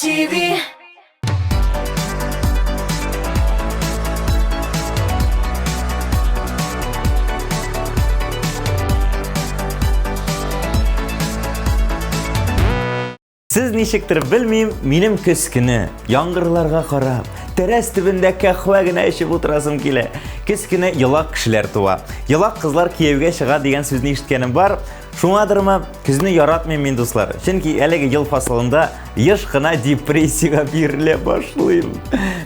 TV. Siz ничектер белмим, минем көз көне яңгырларга карап, тәрәс төбендә кахва гына эчеп утырасым килә. Көз көне елак кешеләр туа. Елак кызлар кияүгә чыга дигән сүзне ишеткәнем бар. Шуңадырмы, көзне яратмыйм мин дуслар. Чөнки әлеге ел фасылында еш кына депрессиягә бирелә башлыйм.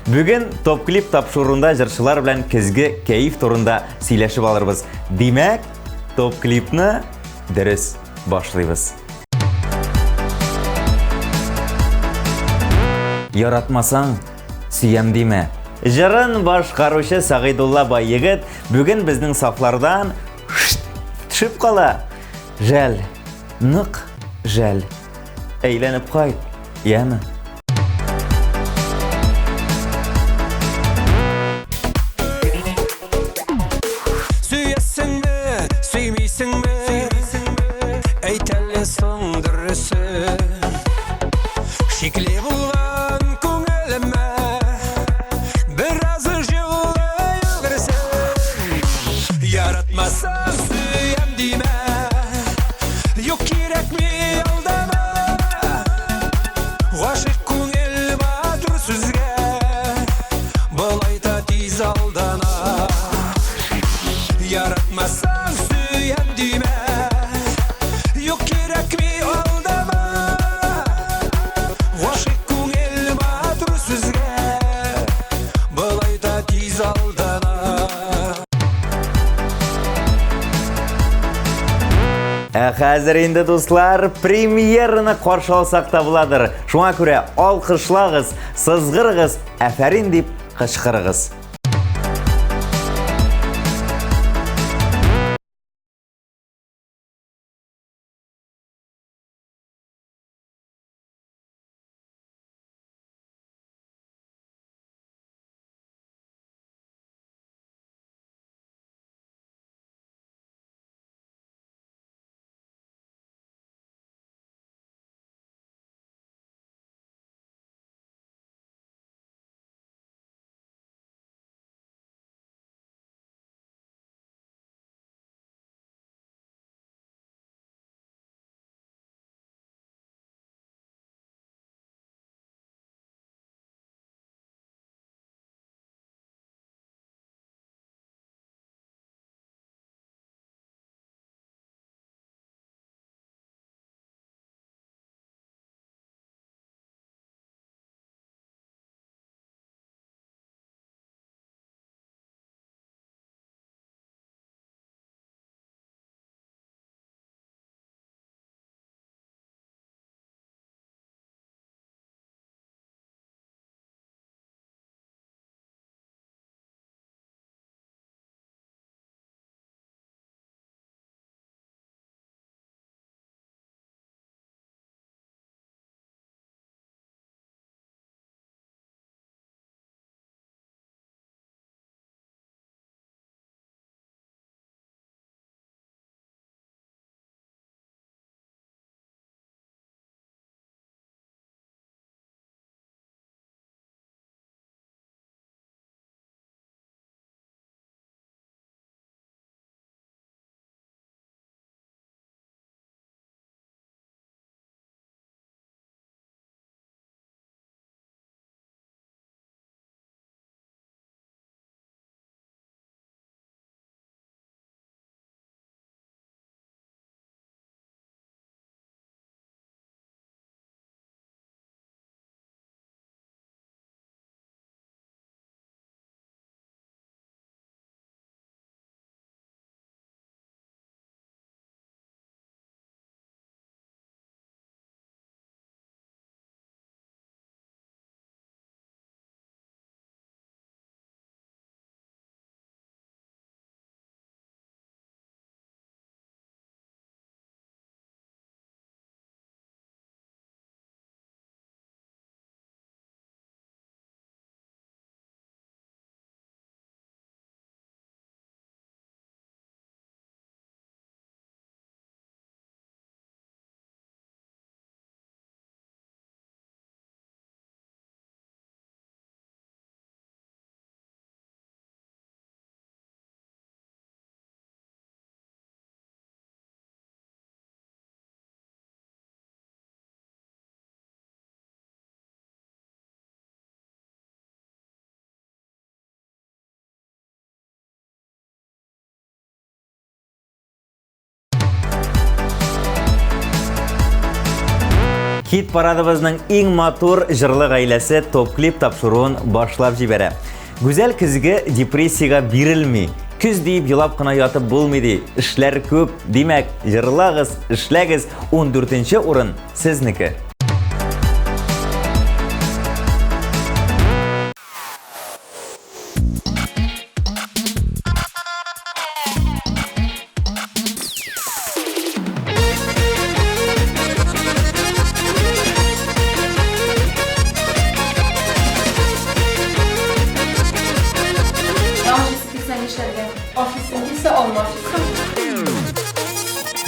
Бүген топ клип тапшыруда җырчылар белән көзге кайф турында сөйләшеп алырбыз. Димәк, топ клипны дөрес башлыйбыз. Яратмасаң, сөям диме. Жырын башкаручы Сагыйдулла бай егет бүген безнең сафлардан төшеп кала. Жәл, нык жәл. Әйләнеп кайт, яме. Сөйесіңме, сөймейсіңме, әйтәлі соң дұрысы. Шекле болған көңіліме, біразы жылы өгірсің. Яратмасам сүйем дейме, yok керек ме алдама. Ғашық көңіл батыр сөзге, бұлай да тез алдана. Yaratmazsan süyen düğme, yok gerek mi aldama. Aşık көңіл батыр сөзге, бұлай да тез алдана. Хәзер инде дуслар, премьераны каршы алсак та буладыр. Шуңа күрә алкышлагыз, сызгырыгыз, әфәрин дип кычкырыгыз. Хит парадыбызның иң матур җырлы гаиләсе топ клип тапшыруын башлап җибәрә. Гүзәл көзге депрессиягә бирелми. Күз дип елап кына ятып булмый ди. Эшләр күп, димәк, җырлагыз, эшләгез. 14нче урын сезнеке.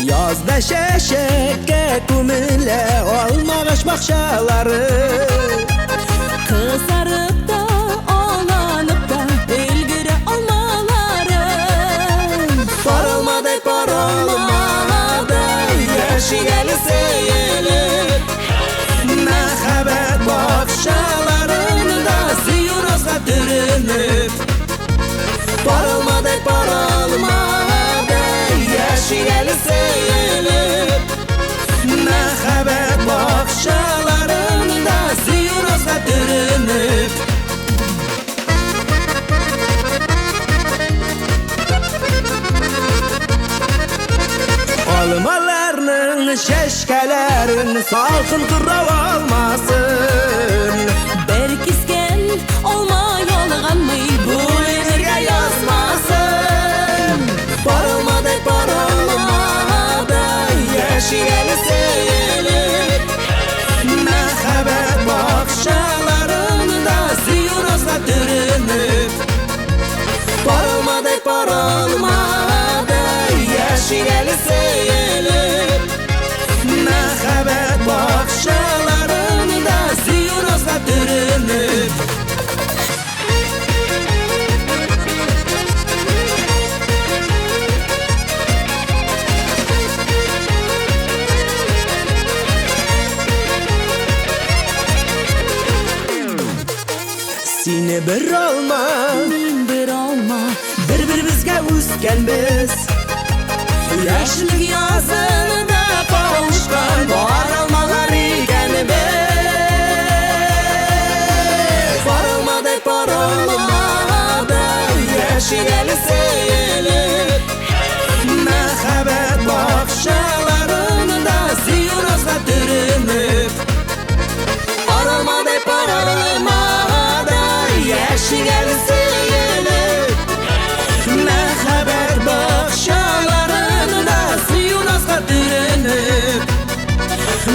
Yazda şeşeke kumile olmamış bakşaları Kızarıp da ağlanıp da ilgiri olmaları Parılmadı parılmadı yaşı gelseyelim Mehabet bakşalarında siyurasla dürünüp Parılmadı parılmadı yaşı gelseyelim Mehabet bakşalarında siyurasla dürünüp Almalarının şeşkelerin salkın kırrav almasın Berkisken olma yolganmı bu emirge yazmasın Parılmadı parılmadı yaşı gelseyelim Mehabet bakşalarında siyurasla dürünüp Parılmadı parılmadı yaşı gelseyelim Mehabet bakşalarında siyurasla dürünüp Seni bir olma, Bir olma bir-birimizga o'sgan biz Yoshlik yozida qovushgan bor olmalar ekan biz Parılmadı parılmadı yaşı gelseyelim Mehabet bakşalarında siyurasla dürünüp Parılmadı parılmadı yaşı gelseyelim Mehabet bakşalarında siyurasla dürünüp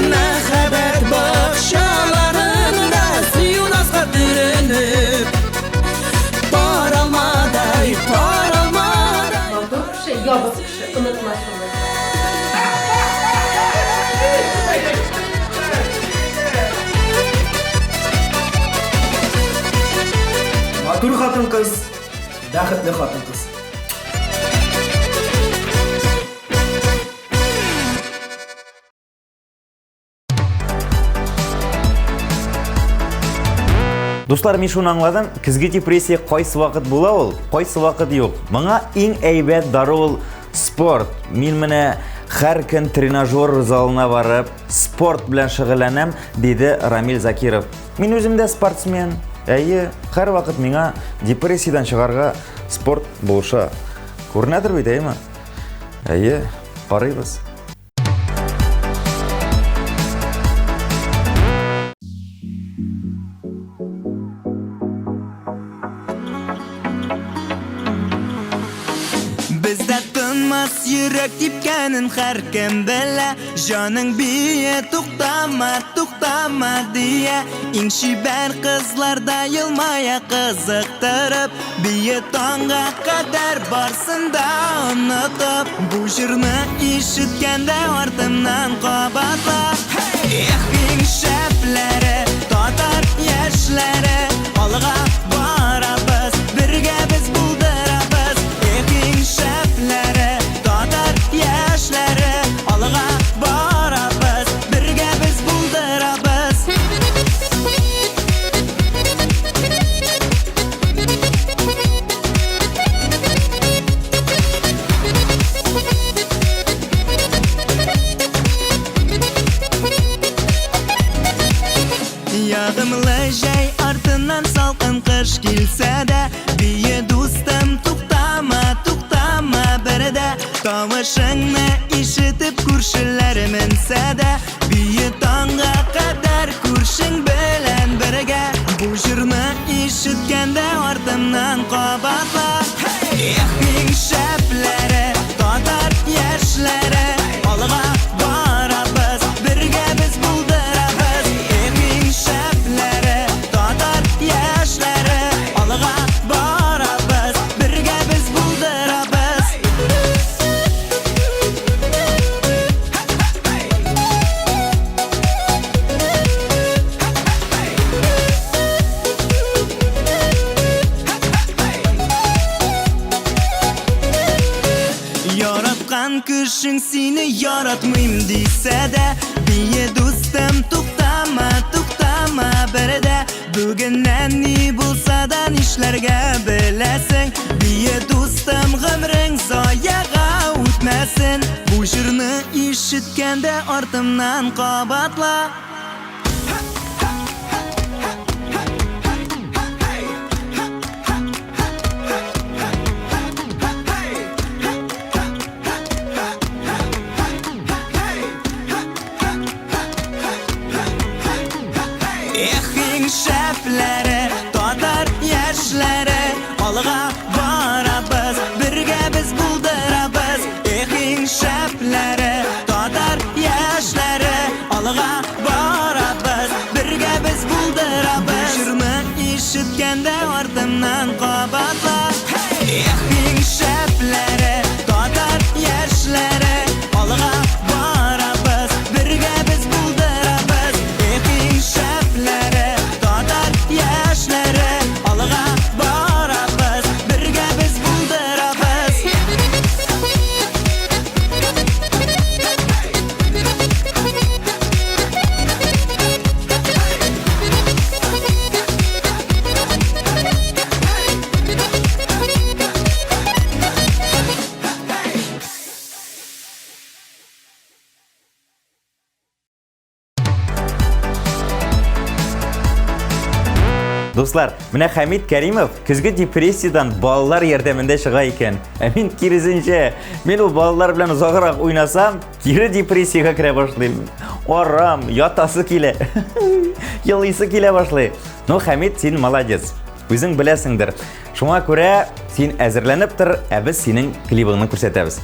Mehabet bakşalarında siyurasla dürünüp Parılmadı parılmadı Motor kişi, yobuz kişi, unutma şunu. Матур хатын-кыз, бәхетле хатын-кыз. Дуслар, мин шуны аңладым. Көзге депрессия кайсы вакыт була ул, кайсы вакыт юк. Моңа иң әйбәт дары ул спорт. Мин менә һәр көн тренажер залына барып, спорт белән шөгыльләнәм, диде Рамил Закиров. Мин үзем дә спортсмен. Әйе, һәр вакыт миңа депрессиядан чыгарга спорт булыша. Күренәдер бит, әйеме? Әйе, карыйбыз. Bizdə tınmaz yürək tipkənin hər kim bilə Canın biyə tuqtama, tuqtama diyə İnşibər qızlarda yılmaya qızıqtırıb Biyə tonga qədər barsın da unutup Bu jırны işitkəndə ardımdan qabatlap Eğin şəfləri, tatar yaşları Alğa barabız, birgə biz buldurabız Eğin şəfləri, tatar yaşları Alğa barabız, birgə biz buldurabız Yağımlı jay артынан salqın qış kilsə də Biye dostum tuqtama, tuqtama birdə Tavışыңны işitib күршілер minsə də Biye tаңға qədər күршің белән бірgə Bu jırны işitkəndə артымнан qabatla Min şəpləri, tatar яшьләре Алға барабыз, бірgə biz buldurabız Min şəpləri, tatar яшьләре Алға барабız, бірgə biz buldurabız Yaratqan күшің сені яратмыйм дейсә дә Бие достым туқтама, туқтама бірдә Бүгіннән ни булса да нишләргә беләсең Бие достым гомрең заяга үтмәсен Бу җырны ишеткәндә артымнан кабатла Min şəpləri, tatar яшьләре Алға барабыз, бірgə biz buldurabız Min şəpləri, tatar яшьләре Алға барабыз, бірgə biz buldurabız Jırны işitkəndə артымнан qabatla Min şəpləri, tatar яшьләре Алға барабыз, бірgə biz buldurabız Min şəpləri яшьләре алга барабыз біргә biz buldurabыз Достар, менә Хамид Кәримов көзге депрессиядан балалар ярдәмендә чыга икән. Мин киресенчә, мен ул балалар белән узаграк уйнасам, кире депрессиягә керә башлыйм. Арам, ятасы килә. Елыйсы килә башлый. Ну, Хамид, син молодец. Үзең беләсеңдер. Шуңа күрә син әзерләнеп тор, ә без синең клибыңны күрсәтәбез.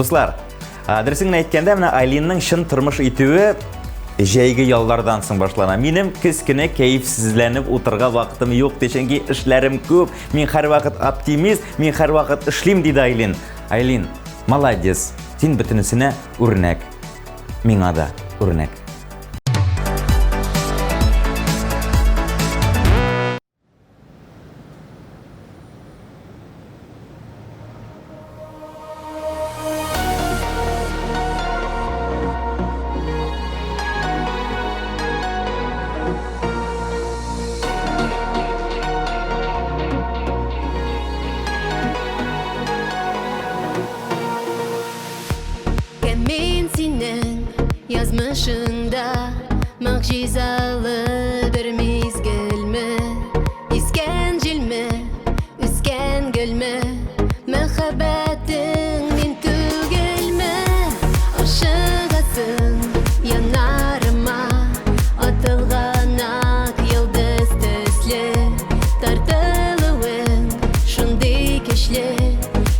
Дуслар, дұрысын әйткәндә, менә Айлинның шын тормыш итүе жәйге яллардан соң башлана. Минем кескене кәйфсезләнеп утырга вакытым юк, чөнки эшләрем күп. Мин һәр вакыт оптимист, мин һәр вакыт эшлим, диде Айлин. Айлин, молодец. Син бөтенесенә үрнәк. Миңа да үрнәк. Мен синең язмышыңда мағжизалы бір мезгілме, искән жилме, үскән гөлме, мәхәббәтең мин түгелме, ашыгасың янарыма, атылган ак йылдыз төсле, тартылуың шундый көчле,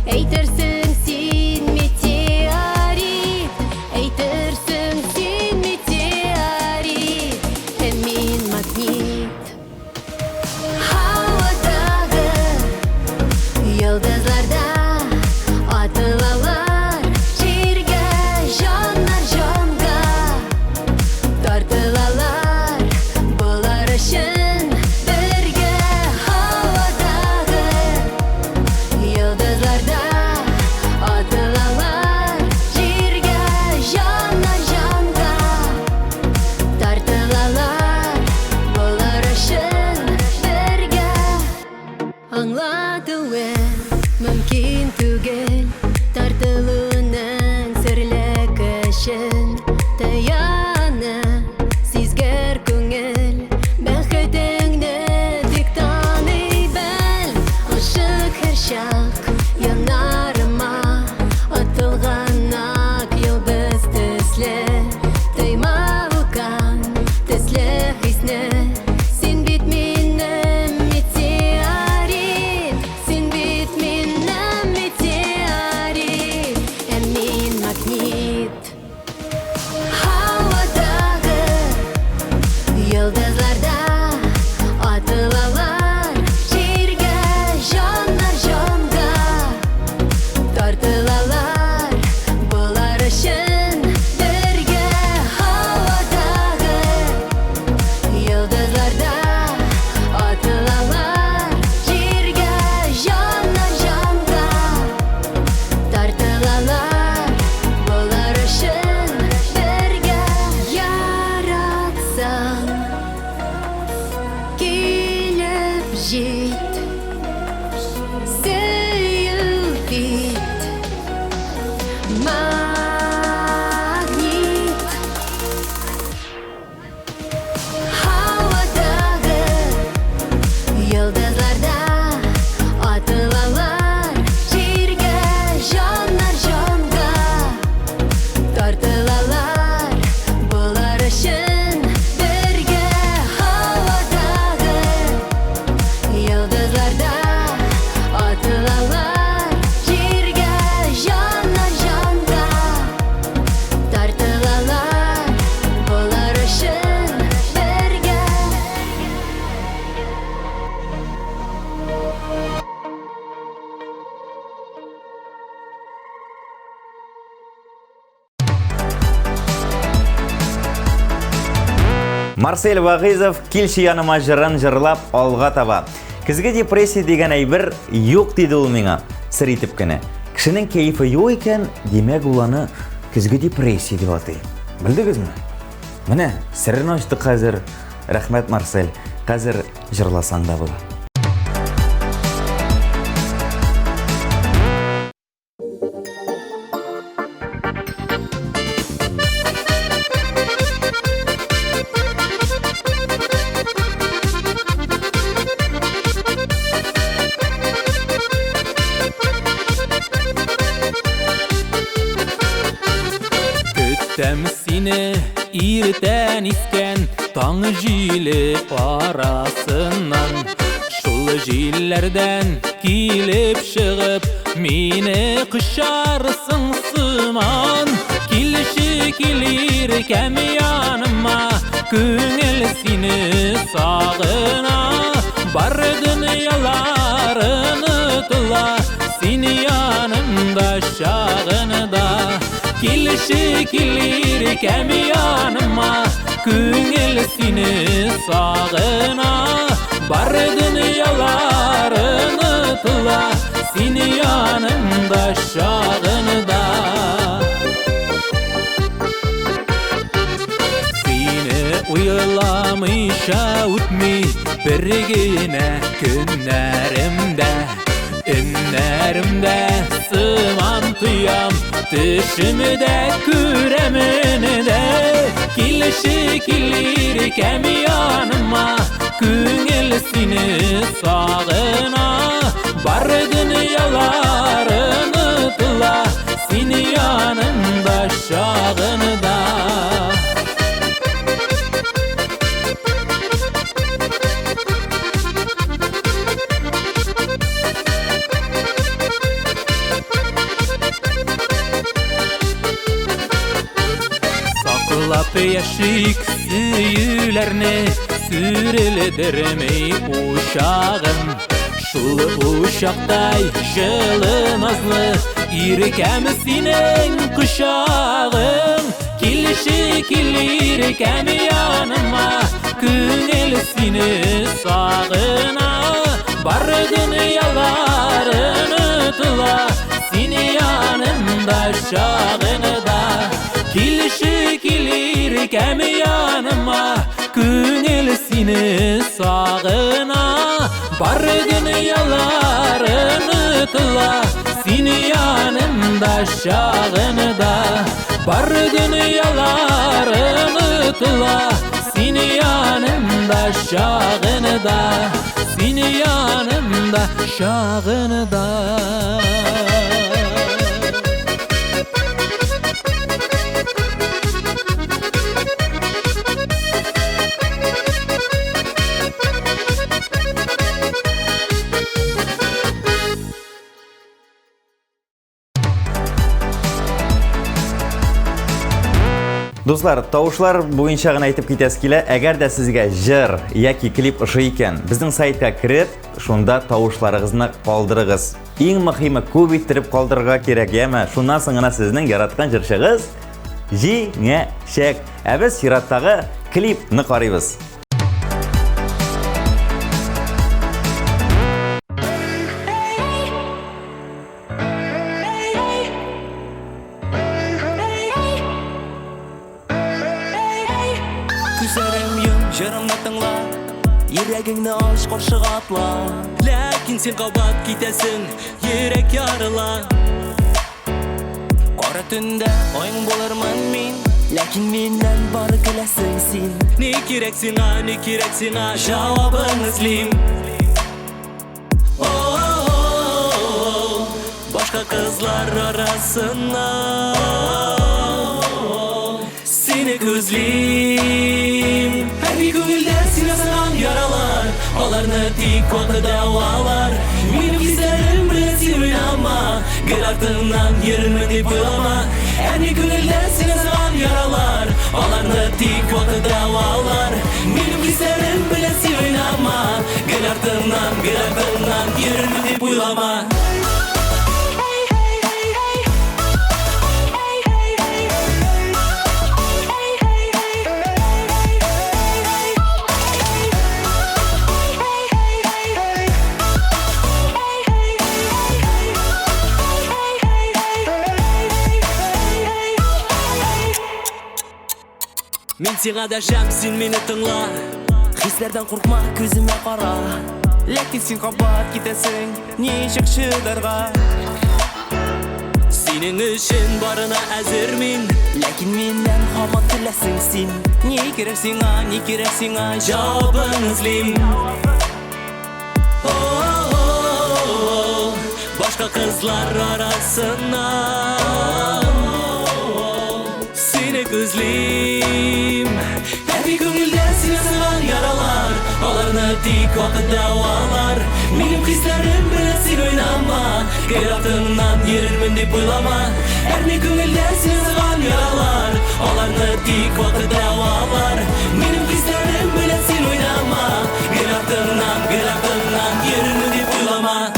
әйтерсең син метеорит, әйтерсең син метеорит, һәм мин магнит. Һавадагы йылдызларда атылалар, җиргә җаннар җанга тартылалар, булар өчен бергә. Һавадагы йылдызларда атылалар, җиргә җаннар җанга тартылалар, булар өчен бергә. Аңладуың мөмкин түгел, тартылуның серле көчен, таяна сизгер күңел, бәхетеңне бик таный бел, ашык һәр чак янарыма, атылган ак йылдыз төсле, тоймалган төсле хисне. Син бит минем метеорит, син бит минем метеорит, һәм мин магнит. Һавадагы йылдызларда атылалар, җиргә җаннар җанга тартылалар, булар өчен бергә. Һавадагы йылдызларда атылалар, җиргә җаннар җанга тартылалар, булар өчен бергә. Яратсаң килеп җит, сөю бит, магнит. Һавадагы йылдызларда атылалар, җиргә җаннар җанга тартылалар, булар өчен бергә. Һавадагы йылдызларда атылалар, җиргә җаннар җанга тартылалар, булар өчен бергә. Марсель Вагызов килші яныма жырын жырлап алға таба. Кізге депрессия деген әйбір юк дейді ул миңа, сыр итеп кенә. Кішінің кәйфі юк екен, демәк уланы кізге депрессия деп атый. Білдіңізме? Міне, сырын ашты қазір. Рәхмәт, Марсель. Қазір жырласаң да була. Көттем сине иртән искән таң җиле арасыннан, шул җилләрдән килеп чыгып Meni kışarsın sıman Kilişi kilir kem yanıma Köngül seni sağına Bardın yalarını tula Seni yanımda şağınıda Kilişi kilir kem yanıma Köngül seni sağına Bardın yalarını tula Seni yanımda şağınıda Seni uyulamışa utmi Birgine günlerimde Ünlerimde sıman tuyam Düşümde küreminde Kilişi kilir kem yanıma Köngül seni sağına Bardın yalarını tula Seni yanımda şağınıda Saklap yaşık süyülerini Sürüldirmey uşağım Şul uşaqday жылы nazlı İrkem senin kuşağın Kilişi kilir kem yanıma Köngül seni sağına Bardın yalarını tula Seni yanımda şağınıda Kilişi kilir kem yanıma Köngül seni sağına Bardın yalarını tula Seni yanımda şağınıda Bardın yalarını tula Seni yanımda şağınıda Seni yanımda şağınıda Достар, тавышлар буенча гына әйтеп китәс килә. Әгәр дә сезгә җыр яки клип ошый икән, безнең сайтка кереп, шунда тавышларыгызны калдырыгыз. Иң мөһиме күп иттереп калдырырга кирәк, яме. Шуннан соң гына сезнең яраткан җырчыгыз җиңәчәк. Ә без чираттагы клипны карыйбыз. Күзәрем йом, жырымны тыңла Йөрәгеңне аш каршыга атла Ләкин сен кабат китәсең Йөрәк ярыла Кара төндә оң булырмын мин Ләкин миннән бары көләсең син Ни кирәк сиңа Җавабын эзлим Башка кызлар арасына Сине күзлим Әби күңелдә сине сынған яралар Аларны тик вакыт дәвалар Минем хисләрем белән син уйнама Гел артыңнан йөрермен дип уйлама Әби күңелдә сине сынған яралар Аларны тик вакыт дәвалар Минем хисләрем белән син уйнама Гел артыңнан йөрермен дип уйлама Мин сиңа дәшәм, син мине тыңла Хисләрдән куркма, күземә кара Ләкин син кабат китәсең, ничек чыдарга Синең өчен барына әзер мин Ләкин миннән һаман көләсең син Ни кирәк сиңа, җавабын эзлим Башка кызлар арасына Сине күзлим Әби күңелдә сине сыган sızgan yaralar Olarını tik vakit davalar Benim hislerim bilen sen oynama Geratından yerirmin dep oylama Her ne köngülde sızgan yaralar Olarını tik vakit davalar Benim hislerim bilen sen oynama Geratından yerirmin dep oylama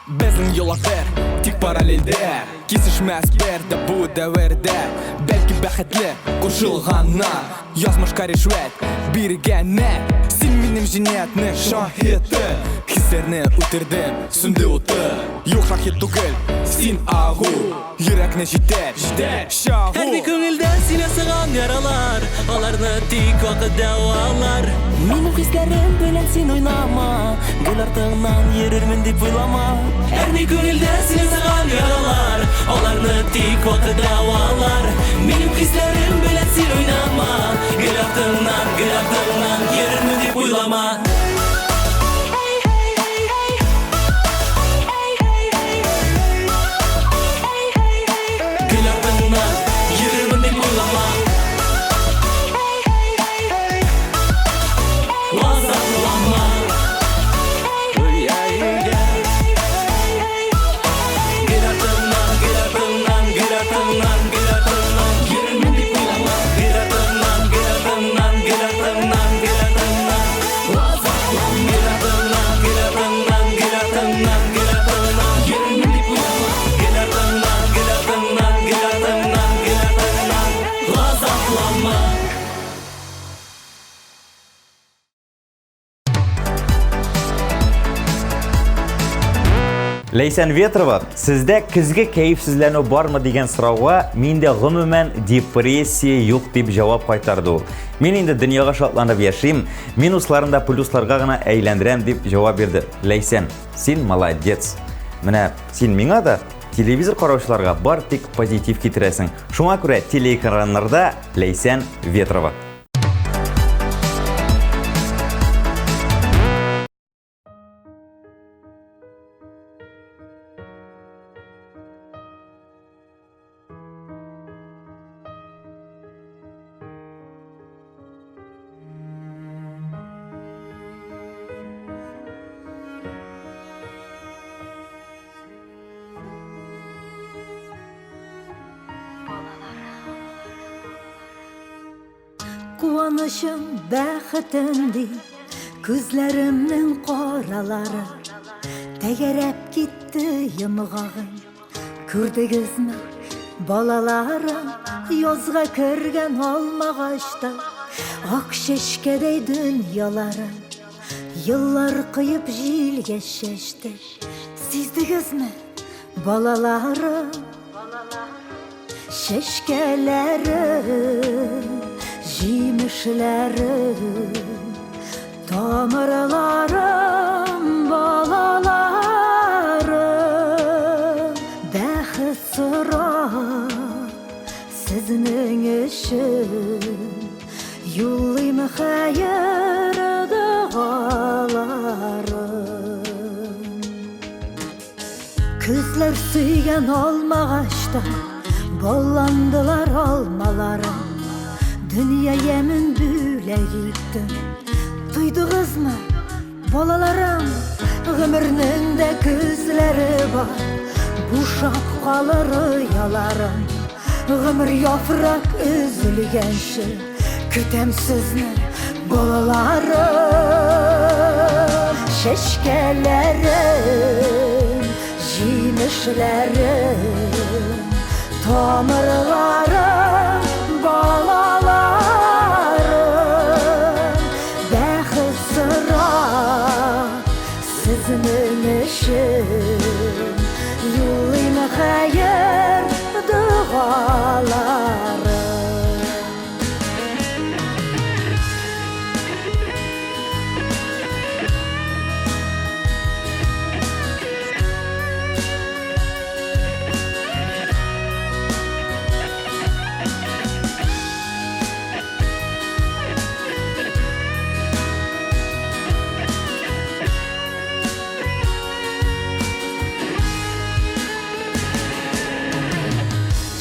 Bizning yo'llar tik paralelde kesishmas berdi bu davrda balki baxtli qo'shilganlar yozmoqqa rishvat berganlar sen mening jiniyatni shohidi hislarni o'tirdim sunda o'ti yo'q shahid tugul sen ag'u yurakni jitar shohu Her bir köngülde sine sığan yaralar Olarını tik vakit davalar Benim hislerim bilen sen oynama Gül ardından yerirmin dep oylama Her bir köngülde sine sığan yaralar Olarını tik vakit davalar Benim hislerim bilen sen oynama Gül ardından yerirmin dep oylama Leysen Vetrova, sizde kizgi keyifsizlenu barmı degan so'rovga mende g'umuman depressiya yo'q deb javob qaytardi u. Men endi dunyoga shodlanib yashayim, minuslarimda pluslarga gina aylantiram deb javob berdi. Leysen, sen молодец. Mana sen menga da televizor qarovchilarga bartik pozitiv keltirasan. Shunga ko'ra teleekranlarda Leysen Vetrova. Quvonishim baxtimdi ko'zlarimning qoralari tagarab ketdi yimg'og'im ko'rdingizmi bolalarim yozga kirgan olmag'achda oq shishkaday dunyolarim yillar qiyib jilga shashdi sezdingizmi bolalarim shishkalarim Jimişlerim, tomirlarim, balalarım Baxit so'rab sizning ishim Yo'llaymi xayr duolarim Ko'zlar suygan olmag'achda bollandilar olmalarim Dünya yemin bülek gittim Duydunuzmu bolalarım Ömrünün de gözleri var Boşap kalır rüyalarım Ömür yaprak üzülgen şey Kütem sizni bolalarım Şeşkelerim Jimişlerim Tomirlarim Balalarım Baxit so'rab sizning ishim Yo'llaymi xayr duolarim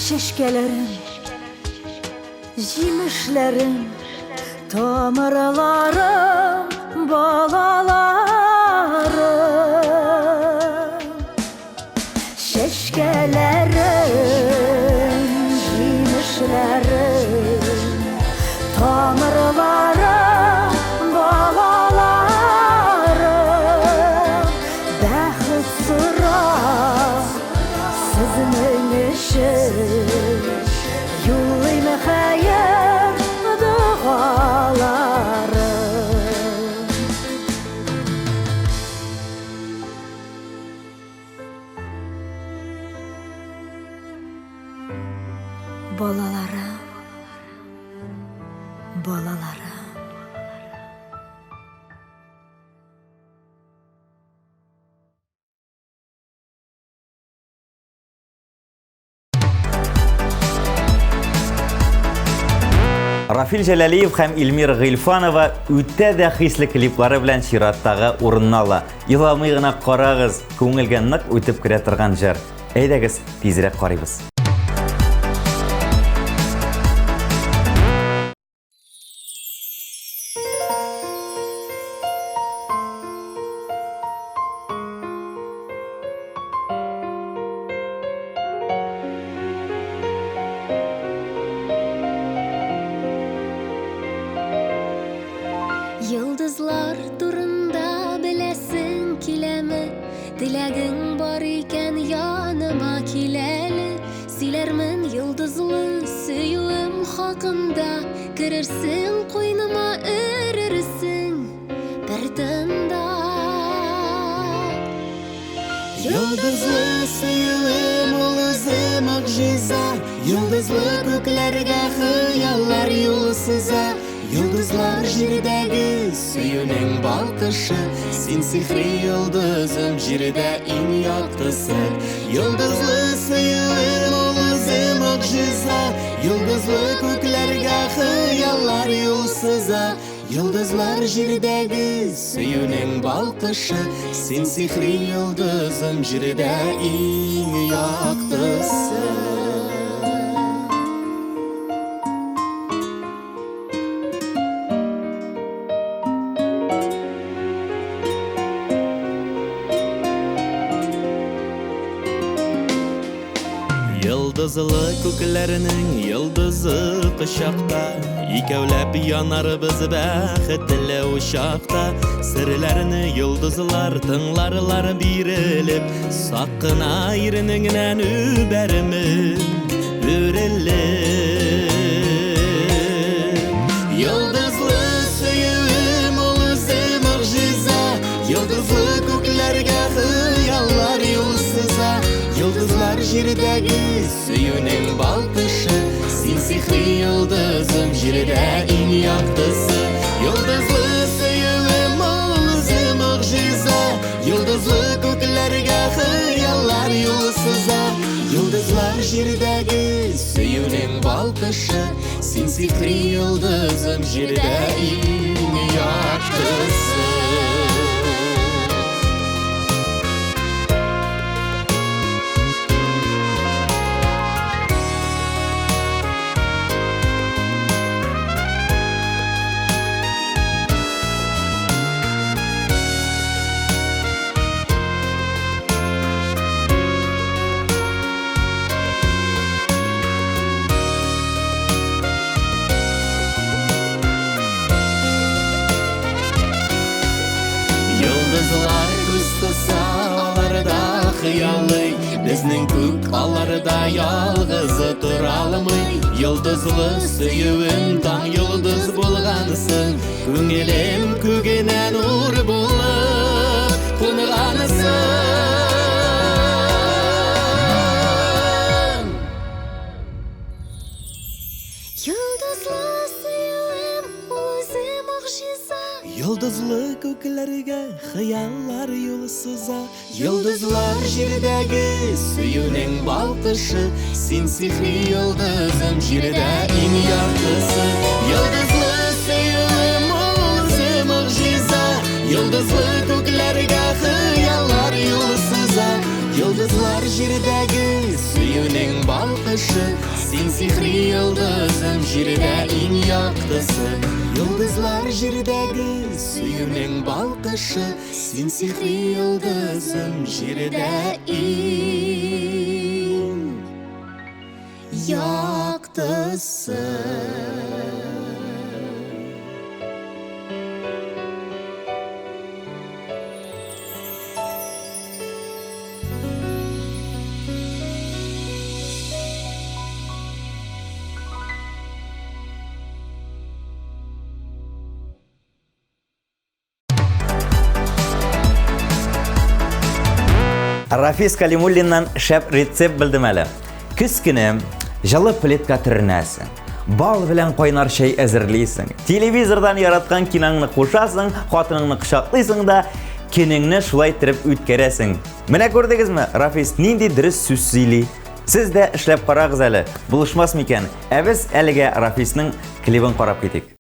Şeşkelerim, jimişlerim, tamarlarım, balalarım. Şeşkelerim, jimişlerim, tamarlarım, balalarım. Bäxit sıra sizning için, yollayma hayır dualarım. Balalarım, balalarım. Рафил Жәләлиев һәм Илмира Гыйльфанова үтә дә хисле клиплары белән чираттагы урынны ала. Иламый гына карагыз, күңелгә нык үтеп керә торган җыр. Әйдәгез, тизрәк карыйбыз. Yıldızlar turunda bilesin kilemi, dilaging bor ekan yanıma kileli. Silermin yıldızlı suyum haqında, kirersin qoynuma erirsin bir tında. Yıldızlı suyum ol o'zi mu'jiza, yıldızlı ko'klarga xayollar yo'l siza. Yıldızlar jiridagi suyuning balqishi, sen sihri yıldızım jirida eng yoqtisi. Yıldızlı suyum ol o'zi mu'jiza, yıldızlı ko'klarga xayollar yo'l siza. Yıldızlar jiridagi suyuning balqishi, sen sihri yıldızım jirida eng yoqtisi. Yıldızlı ko'klarning yıldızı qishaqda, ikkovlab yonar biz baxtli o'shaqda. Sirlarini yıldızlar tinglarlar berilib, soqqin ayriningdan ubarimiz o'rilib. Yıldızlı suyum ol o'zi mu'jiza, yıldızlı ko'klarga xayollar yo'l siza. Yıldızlar jiridagi suyuning balqishi, sen sihri yıldızım jirida eng yoqtisi. Yıldızlı suyum ol o'zi mu'jiza, yıldızlı ko'klarga xayollar yo'l siza. Yıldızlar jiridagi suyuning balqishi, sen sihri yıldızım jirida eng yoqtisi. Yıldızlar kıstasa alarda xiyali, bizning ko'k alarda yolg'iz turalmay. Yıldızlı suyum tang yıldız bo'lgansin, ko'nglim ko'gina nur bo'lib qo'ngansin. Yıldızlı suyum o'zi mu'jiza, Yıldızlı ko'klarga xayollar yo'l siza. Yıldızlar jiridagi suyuning balqishi, sen sihri yıldızım jirida eng yoqtisi. Yıldızlı suyum ol o'zi mu'jiza, yıldızlı ko'klarga xayollar yo'l siza. Yıldız Йолдызлар җирдәге сөюнең балкышы, син сихри йолдызым җирдә иң яктысы. Йолдызлар җирдәге сөюнең балкышы, син сихри йолдызым җирдә иң яктысы. Рафис Калимуллиннан шәп рецепт білдім әлі. Күз көне жылы плитка түрінәсің. Бал белән кайнар чәй әзерлейсің. Телевизордан яраткан кинаңны кушасың, хатыныңны кочаклыйсың да көнеңне шулай итеп үткәрәсең. Менә күрдегезме, Рафис нинди дөрес сүз сөйли. Сез дә эшләп карагыз әле. Булышмас микән? Ә без әлегә Рафисның клибын карап китик.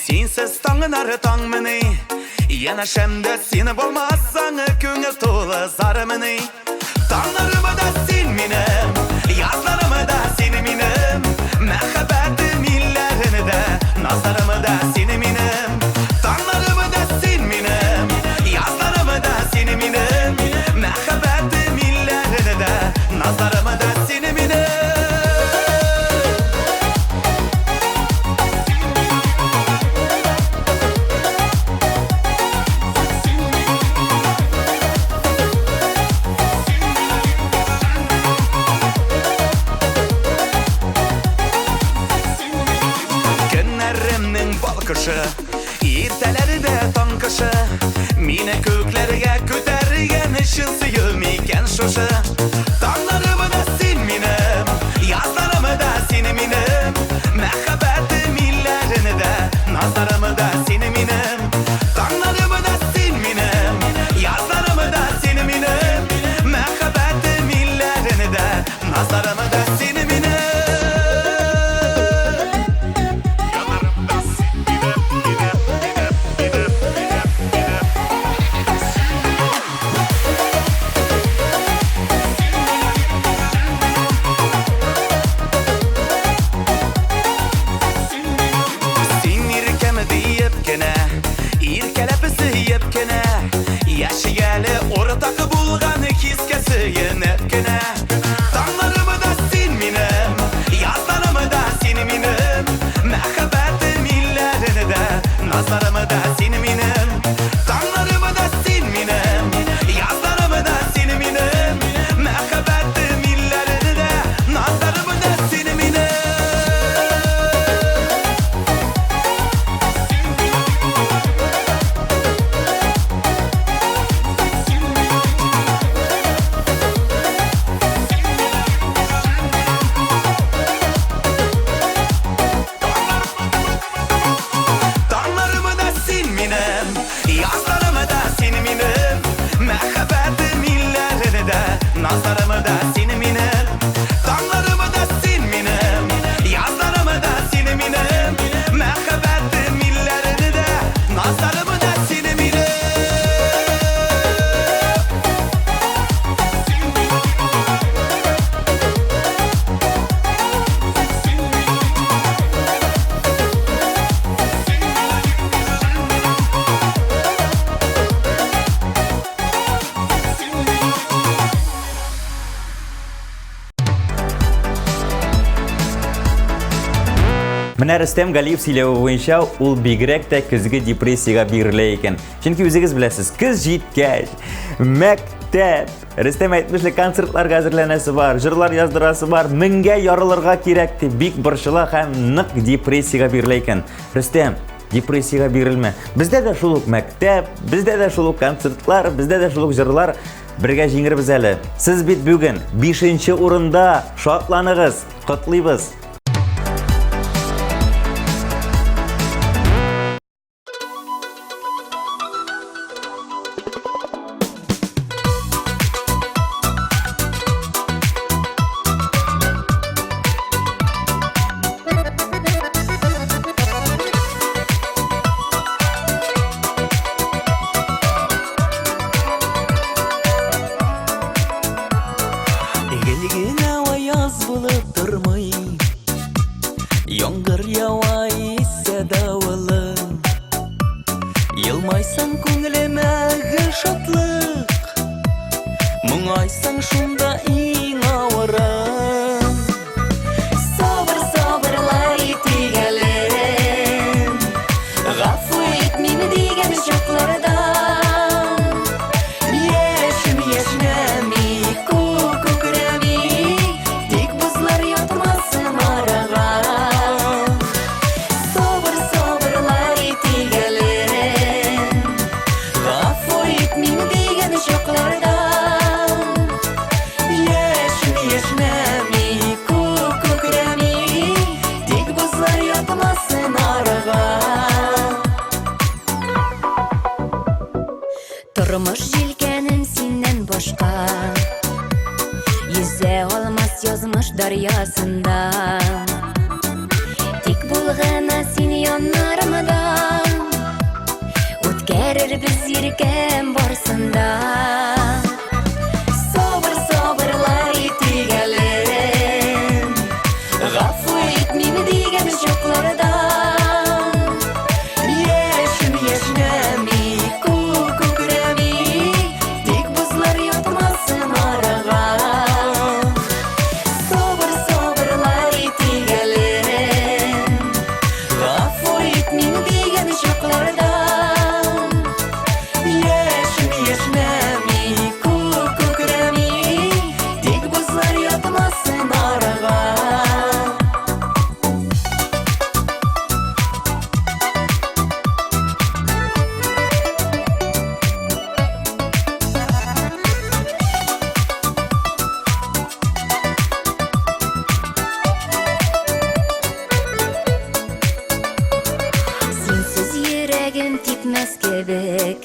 Синсіз таңын ары таң міне, янашәмді сені болмасаң көңіл толы зары міне. Таңларымы да сен менім, язларымы да сені менім, мәхәббәті милләріні де, назарымы да сені менім. Таңларымы да сен менім, язларымы да сені менім, мәхәббәті милләріні де, назарымы да сені менім. Иртәләре дә таң кышы, мине күкләргә күтәргән өчен сөюм икән шушы. Таңларымы да син минем, язларымы да сине минем, мәхәббәте милләріні дә, назарымы да сине минем. Таңларымы да син минем, язларымы да сине минем, мәхәббәте милләріні дә, назарымы да сине минем. Менә Рөстәм Галиев сөйләве буенча, ул бигрәк тә көзге депрессиягә бирелә икән. Чөнки үзегез беләсез, көз җиткәч, мәктәп, Рөстәм әйтмешле концертларга әзерләнәсе бар, җырлар яздырасы бар, меңгә ярылырга кирәк дип бик борчыла һәм нык депрессиягә бирелә икән. Рөстәм, депрессияга бирелмә. Бездә дә шул ук мәктәп, бездә дә шул ук концертлар, бездә дә шул ук җырлар. Бергә җиңербез әле. Сез бит бүген 5нче урында. Шатланыгыз, котлыйбыз. Гелгенә аяз булып тормый, яңгыр ява исә давылым. Елмайсаң күңелемә шатлык, моңайсаң шунда иң авырым. Сабыр сабырлар итегәлем, гафу ит мине дигән чакларда. Яшем яшнәми Тормыш җилкәнен синнән башка, йөзә алмас язмыш дарьясында. Тик булгана син яннарымда, үткәрербез иркәм барсында. Сабыр сабырлар итегәлем, гафу ит мине дигән чакларда. Яшем яшнәми типмәс кебек,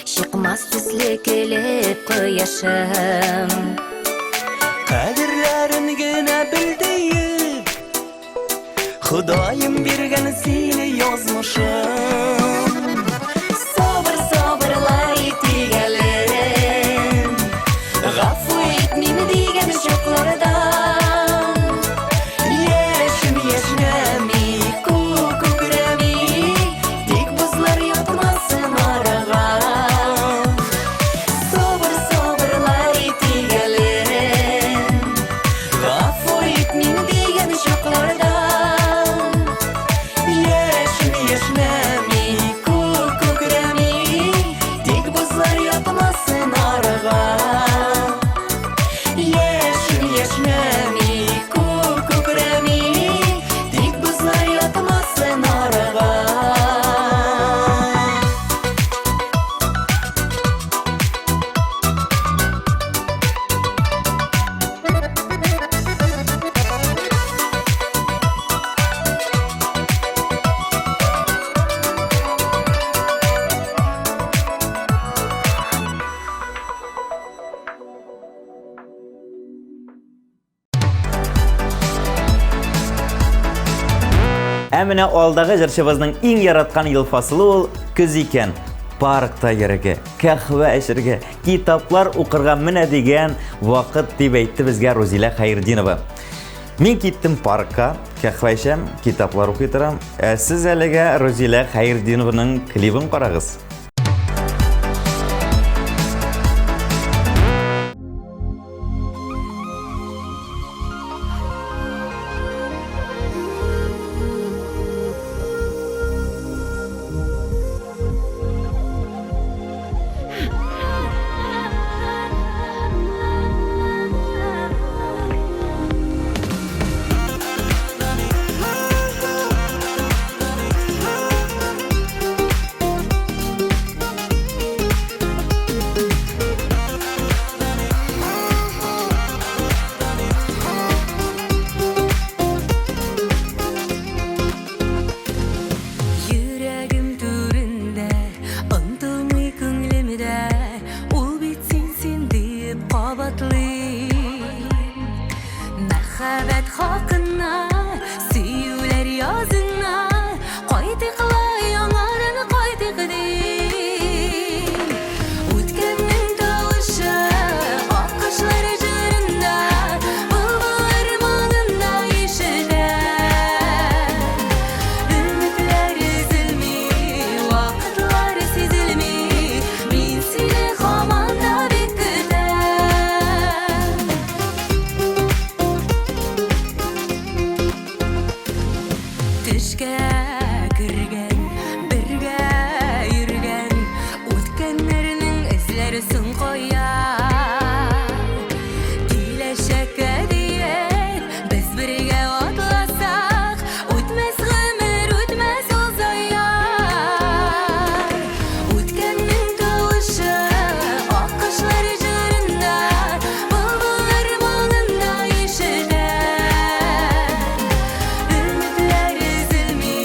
чыкмас төсле килеп кояшым. Кадерләрен генә белдиеп, Худаем биргән сине язмышым. Сабыр сабырлар итегәлем, гафу ит мине дигән чакларда. Яшем яшнәми Әмінә алдагы җырчыбызның иң яраткан ел фасылы ул көз икән. Паркта йөрергә, кахва эчәргә, китаплар укырга менә дигән вакыт дип әйтте безгә Розилә Хәйретдинова. Мин киттем паркка, кахва эчәм, китаплар укый торам. Сез әлегә Розилә Хәйретдинованың клибын карагыз. Мәхәббәт хакына сөюләр язына кайтыклы яңарын кайтыклы үткәннең тавышы аккышлар җырында булыр маңында ишетә Үмитләр өзелми вакытлар сизелми мин сине һаман да бик көтәм Төшкә кергән, бергә йөргән, үткәннәрнең эзләре соң кая. Киләчәккә дигән без бергә атласак, үтмәс гомер, үтмәс ул зая. Үткәннең тавышы аккышлар җырында, булыр маңында ишетә Үмитләр өзелми,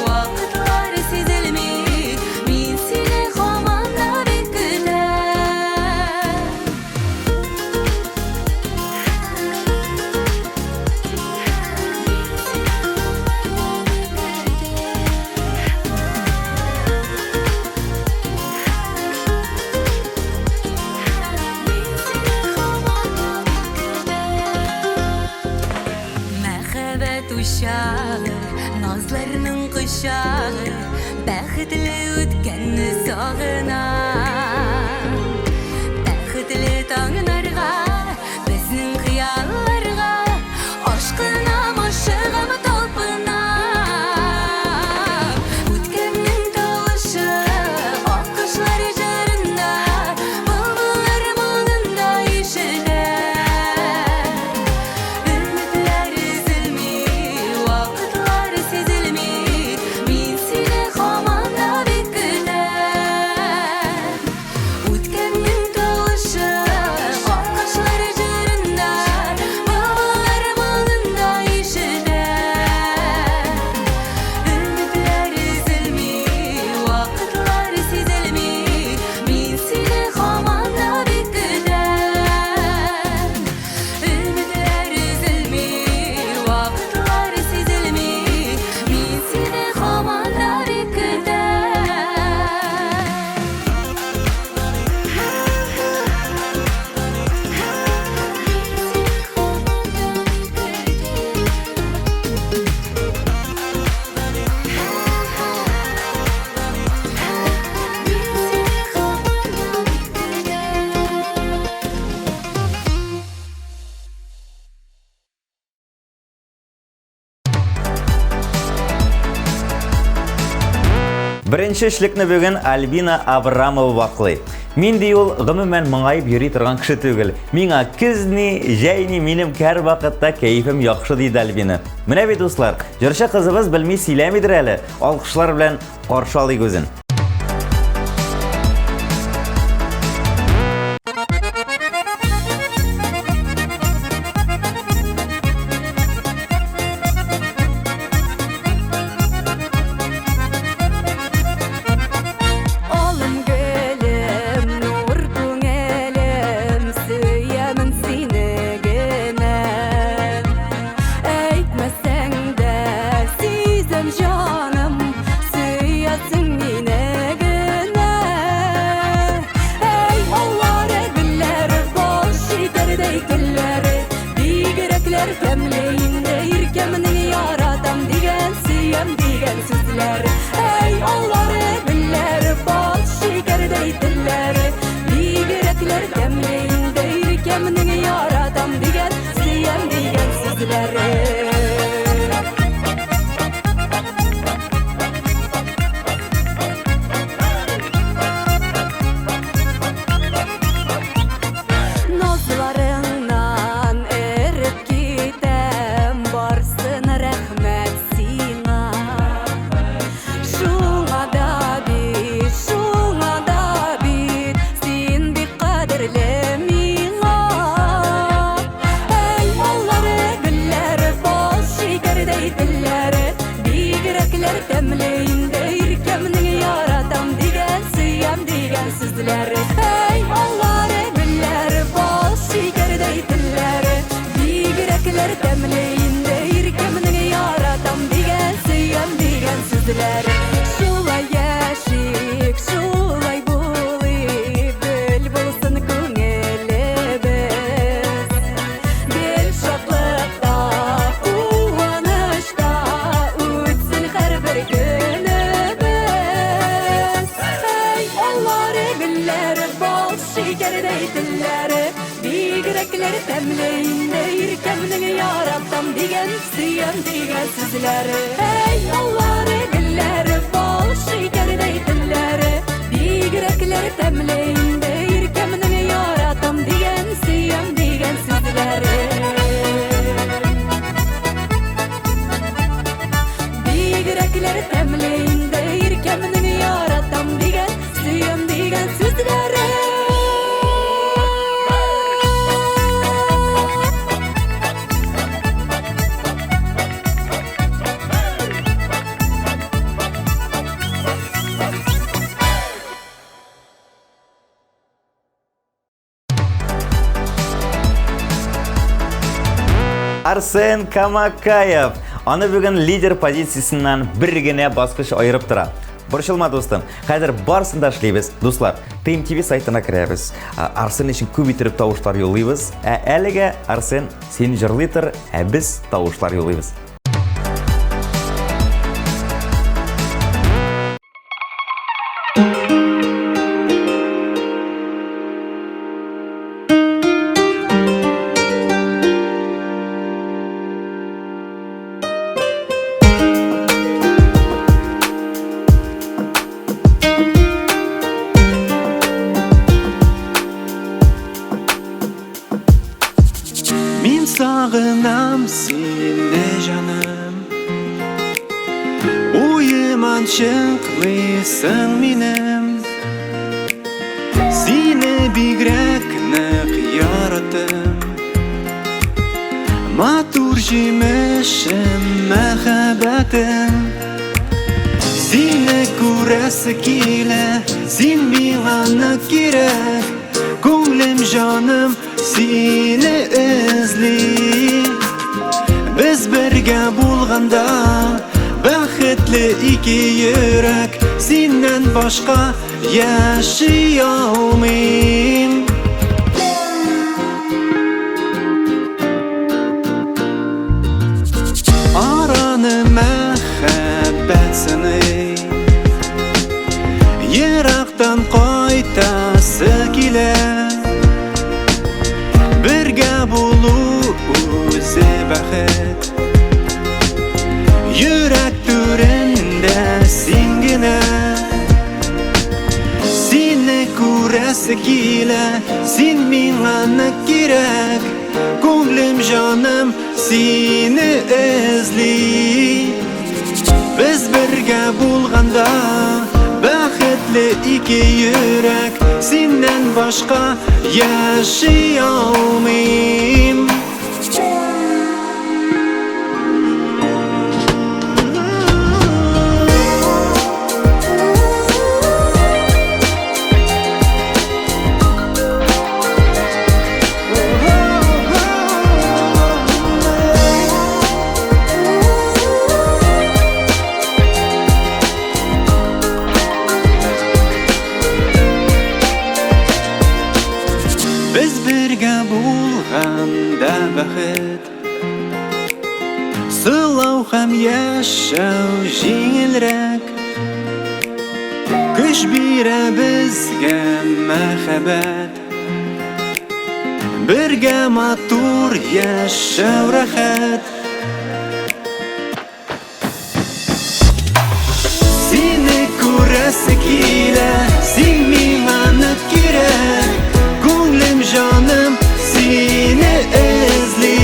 вакытлар сизелми мин сине һаман да бик Мәхәббәт учагы, назларның кочагы, бәхетле үткәнне сагына. Бәхетле таңнарга, безнең хыялларга, ашкына машыгым талпына. Үткәннең тавышы аккышлар җырында, булыр маңында ишетә Үмитләр өзелми, вакытлар сизелми мин сине һаман да бик көтәм Үткәннең тавышы аккышлар җырында, булыр маңында ишетә Үмитләр өзелми, вакытлар сизелми мин сине һаман да бик көтәм Үмитләр өзелми, вакытлар сизелми мин сине һаман да бик көтәм Беренче эшлекне бүген Альбина Абрамова ваклый. Мин ди ул гомумән моңаеп йөри торган кеше түгел. Миңа көзни, җәйни минем һәр вакытта кәефем яхшы диде Альбина. Менә бит дуслар, җырчы кызыбыз белми сөйләмидер әле. Алкышлар белән каршы алыйк үзен. Алым гөлем, нур күңелем, сөйәмен сине генә. Әйтмәсәң дә сизем җаным, сөясең мине генә. Эй, аллары гөлләре, бал шикәрдәй телләре, бигрәкләр тәмле инде, иркәмнең яратам дигән, сөям дигән сүзләре. Эй, аллары гөлләре, бал шикәрдәй телләре, бигрәкләр тәмле инде, иркәмнең яратам дигән, сөям дигән сүзләре. Назларыңнан эреп китәм, барсын рәхмәт сиңа. Шуңа да бит, син бик кадерле миңа. Эй, аллары гөлләре, Bigrekler temleyinde irkemini yaratam digen Süyem digen sizler Şulay yaşik şulay buli Bülbülsün köngülübüz Bir şaklıkta uvanışta Uçsun her bir günübüz Hey onları güller bal şeker deydiler Bigrekler temleyinde irkemini yaratam digen Süyem digen sizler Hey onları güller bal şeker deydiler Bigrekler temleyinde irkemini yaratam digen Süyem digen sizler Bigrekler temleyinde irkemini yaratam digen Süyem digen sizler Арсен Камакаев. Аны бүгін лидер позициясынан бір генә басқыш айырып тора. Борчылма достым. Хәзер барсын да эшлибез. Дуслар, TMTV сайтына керәбез. Арсен өчен күп итеп тавышлар юллыйбыз. Әлегә Арсен син җырлыйтыр, без тавышлар юллыйбыз. Min sağınam seni canım Uyuman çıklısın minim Seni bigrek nek yarattım Matur jimişim mehabetim Seni kurası kile Sin bilana kirek Gönlüm canım seni izli Biz birge bulganda Baxtli iki yürek Senden başka yaşayalmayım Aranı mehabbetsini Yiraktan qaytası kile Birge bulu o'zi baxt Yürek türünde singine Seni kurası kile Sin minlana kirek Gönlüm canım seni izli Biz birge bulganda Baxtli iki yürek Senden başka yaşayalmayım Biz birge bulganda baxt Sılao hem yaşaw jingilrek Güç bire bizge mehabbet Birge matur yaşaw rahat Seni kurası kile Sin mimana kirek Gönlüm canım seni izli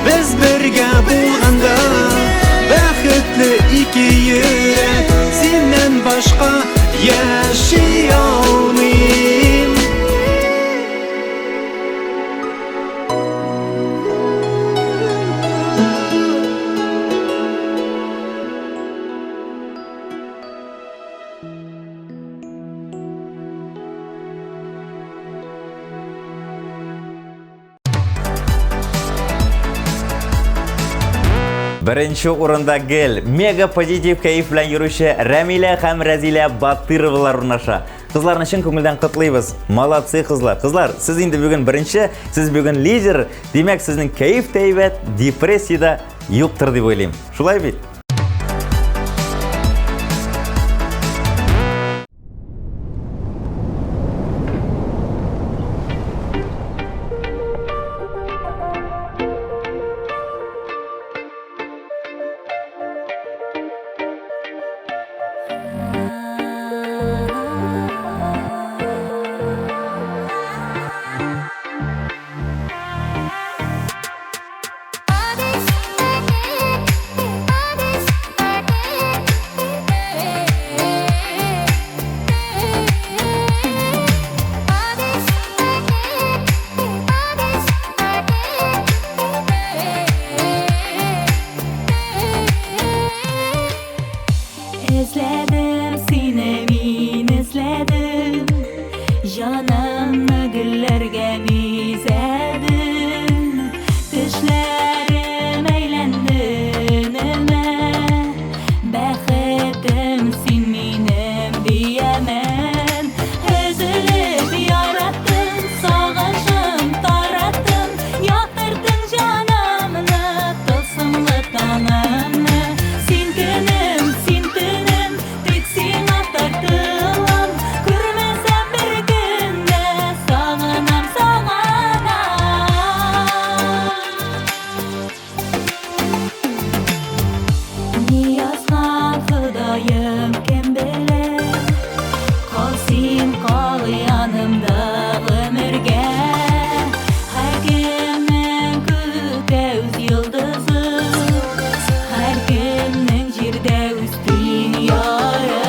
Biz birge bulganda Baxtli iki yürek Senden başka yaşayalmayım Birinchi o'rinda gel, mega pozitiv kayf bilan yuruvchi Ramila ham Razila Batirovalar o'rnaша. Qizlarni chin ko'ngildan qutlaymiz. Malatsi qizlar. Qizlar, siz endi bugun birinchi, siz bugun lider. Demak, sizning kayf taybat depressiyada yo'qdir deb o'ylayman. Shulay bit. İzledim sinemin izledim Canımı güllerge bizedim Düşlerim eğlendin öme Bexitim sin minim diyemem Üzülüp yarattın sağışım tarattın Yaktırdın canımını tılsımlı tanımını Sin günüm sin tünüm tek sin atartılam Görmesem bir günde sağınam sağana Niyazlan fıdayım kim bilir Kalsın kal yanımda ömürge Her kimnin kütevz yıldızı Her kimnin jirde üstün yarı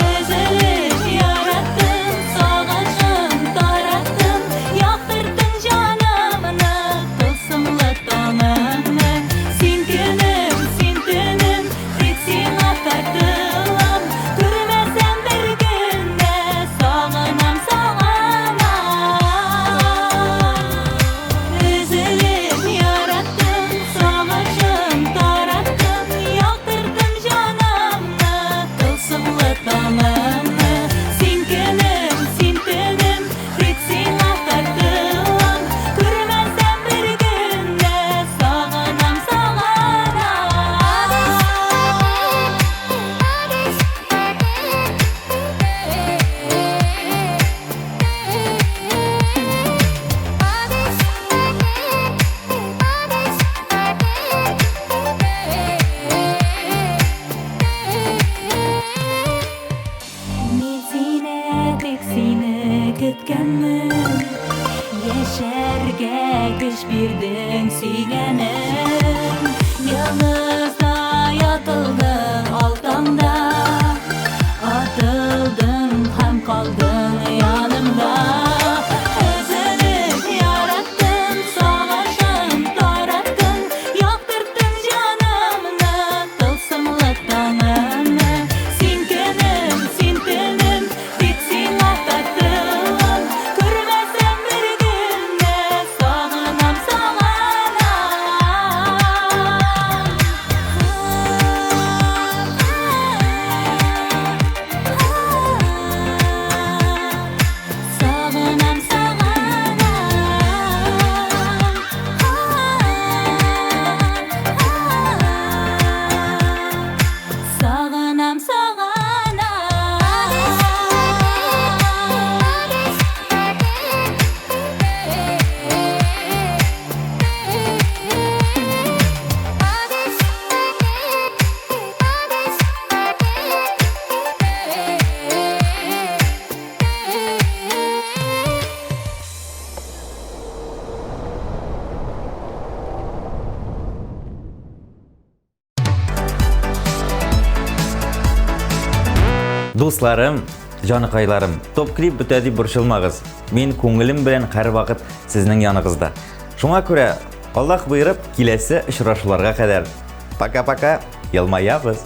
Üzülüp yarattın sağışım tarattın Yaktırdın canımını tılsımlı tanımını Sin günüm sin tünüm tek sin atartılam Görmesem bir günde sağınam sağana Üzülüp yarattın sağışım tarattın Yaktırdın canımını tılsımlı tanımını Sin günüm sin tünüm tek sin atartılam Görmesem bir günde sağınam sağana Men seni tek seni kütkenmin Yaşarga güç birdin suyganim Yalnızda yatıldın altımda Atıldın hem kaldın yanımda Üzülüp yarattın savaşın tarattın Yaktırdın canımını tılsımlı tanımını Sin günüm sin tünüm tek sin atartılam Görmesem bir günde sağınam sağana Sağınam sağana Sağınam sağana Do'stlarim, jonikaylarim, top klip bitadi burchilmag'iz. Men ko'nglim bilan har vaqt sizning yoningizda. Shunga ko'ra, Alloh buyurib, kelasi uchrashuvlarga qadar paka-paka yilmayapmiz.